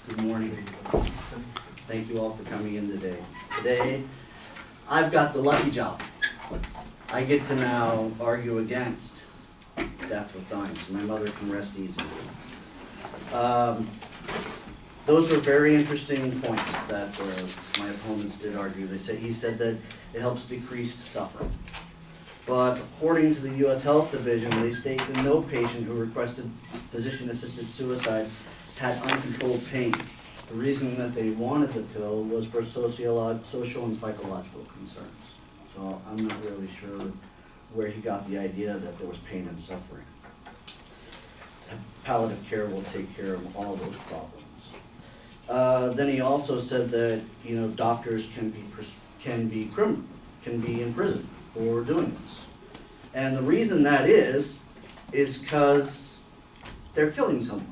Good morning. Thank you all for coming in today. Today, I've got the lucky job. I get to now argue against death with dying, so my mother can rest easy. Those were very interesting points that my opponents did argue. He said that it helps decrease suffering. But according to the U.S. Health Division, they state that no patient who requested physician-assisted suicide had uncontrolled pain. The reason that they wanted the pill was for social and psychological concerns. So I'm not really sure where he got the idea that there was pain and suffering. Palliative care will take care of all those problems. Then he also said that doctors can be in prison for doing this, and the reason that is because they're killing someone.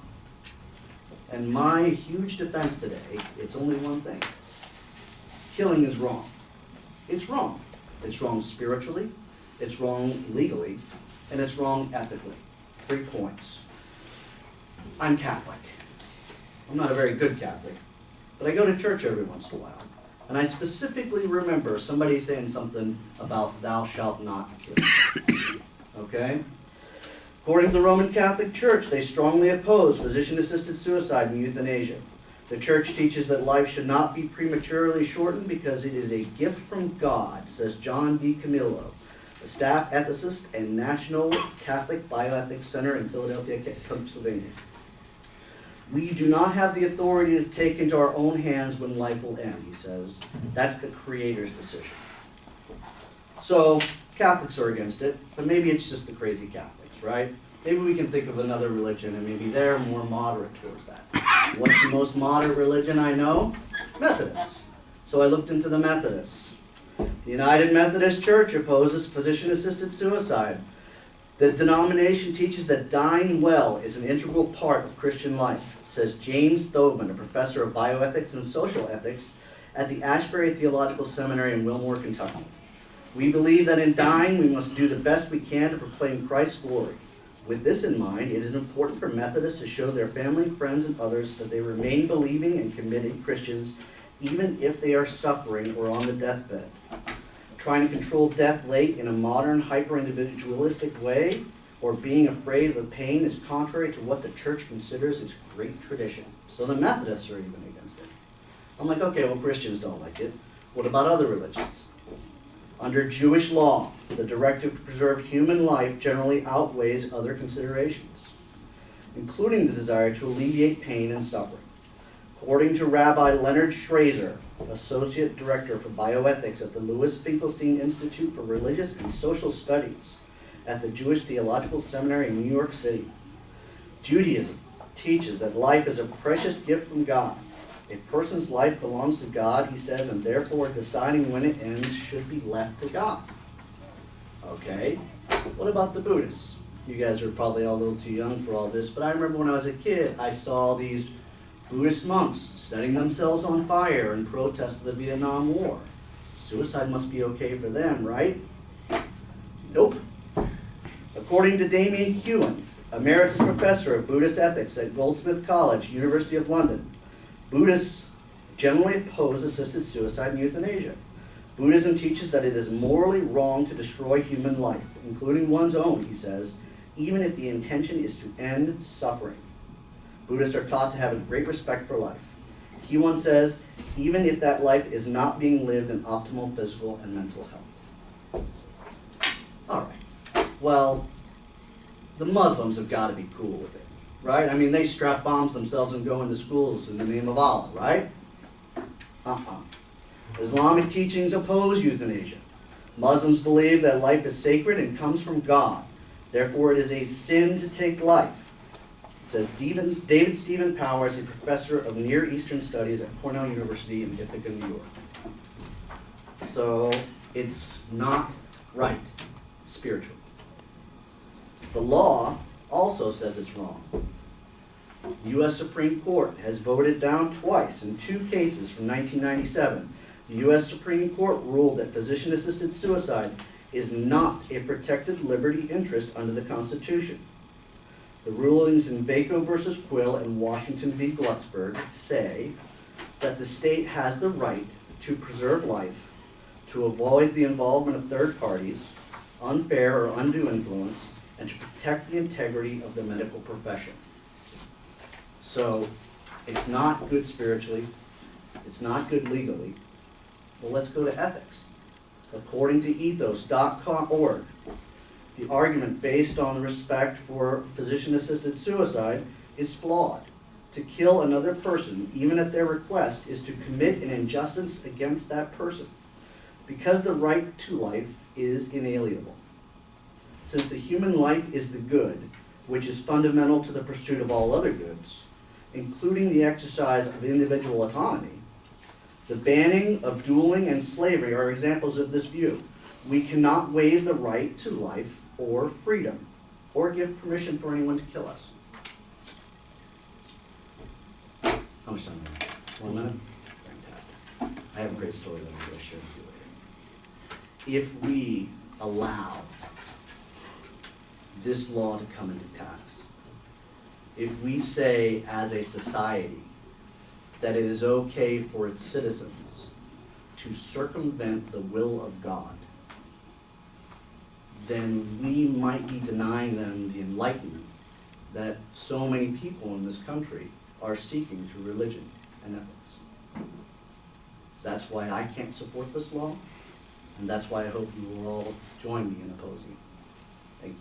And my huge defense today, it's only one thing. Killing is wrong. It's wrong. It's wrong spiritually, it's wrong legally, and it's wrong ethically. 3 points. I'm Catholic. I'm not a very good Catholic, but I go to church every once in a while. And I specifically remember somebody saying something about thou shalt not kill. Okay? According to the Roman Catholic Church, they strongly oppose physician-assisted suicide and euthanasia. The Church teaches that life should not be prematurely shortened because it is a gift from God, says John D. Camillo, a staff ethicist and National Catholic Bioethics Center in Philadelphia, Pennsylvania. We do not have the authority to take into our own hands when life will end, he says. That's the Creator's decision. So, Catholics are against it, but maybe it's just the crazy Catholics, right? Maybe we can think of another religion and maybe they're more moderate towards that. What's the most moderate religion I know? Methodists. So I looked into the Methodists. The United Methodist Church opposes physician-assisted suicide. The denomination teaches that dying well is an integral part of Christian life, says James Thoman, a professor of bioethics and social ethics at the Ashbury Theological Seminary in Wilmore, Kentucky. We believe that in dying we must do the best we can to proclaim Christ's glory. With this in mind, it is important for Methodists to show their family, friends, and others that they remain believing and committed Christians even if they are suffering or on the deathbed. Trying to control death late in a modern, hyper-individualistic way, or being afraid of the pain is contrary to what the church considers its great tradition. So the Methodists are even against it. I'm like, okay, well, Christians don't like it. What about other religions? Under Jewish law, the directive to preserve human life generally outweighs other considerations, including the desire to alleviate pain and suffering. According to Rabbi Leonard Schrazer, Associate Director for Bioethics at the Louis Finkelstein Institute for Religious and Social Studies at the Jewish Theological Seminary in New York City, Judaism teaches that life is a precious gift from God. A person's life belongs to God, he says, and therefore deciding when it ends should be left to God. Okay, what about the Buddhists? You guys are probably all a little too young for all this, but I remember when I was a kid, I saw these Buddhist monks setting themselves on fire in protest of the Vietnam War. Suicide must be okay for them, right? Nope. According to Damien Hewen, Emeritus Professor of Buddhist Ethics at Goldsmith College, University of London, Buddhists generally oppose assisted suicide and euthanasia. Buddhism teaches that it is morally wrong to destroy human life, including one's own, he says, even if the intention is to end suffering. Buddhists are taught to have a great respect for life. Hewen says, even if that life is not being lived in optimal physical and mental health. All right. Well, the Muslims have got to be cool with it. Right? I mean, they strap bombs themselves and go into schools in the name of Allah, right? Islamic teachings oppose euthanasia. Muslims believe that life is sacred and comes from God. Therefore, it is a sin to take life, says David Stephen Powers, a professor of Near Eastern Studies at Cornell University in Ithaca, New York. So, it's not right spiritually. The law also says it's wrong. The U.S. Supreme Court has voted down twice in 2 cases from 1997. The U.S. Supreme Court ruled that physician-assisted suicide is not a protected liberty interest under the Constitution. The rulings in Vaco versus Quill and Washington v. Glucksberg say that the state has the right to preserve life, to avoid the involvement of third parties, unfair or undue influence, and to protect the integrity of the medical profession. So, it's not good spiritually, it's not good legally. Well, let's go to ethics. According to ethos.org, the argument based on respect for physician-assisted suicide is flawed. To kill another person, even at their request, is to commit an injustice against that person, because the right to life is inalienable. Since the human life is the good, which is fundamental to the pursuit of all other goods, including the exercise of individual autonomy, the banning of dueling and slavery are examples of this view. We cannot waive the right to life or freedom, or give permission for anyone to kill us. How much time do I have? 1 minute? Fantastic. I have a great story that I'm going to share with you later. If we allow this law to come into pass, if we say as a society that it is okay for its citizens to circumvent the will of God, then we might be denying them the enlightenment that so many people in this country are seeking through religion and ethics. That's why I can't support this law, and that's why I hope you will all join me in opposing it. Thank you.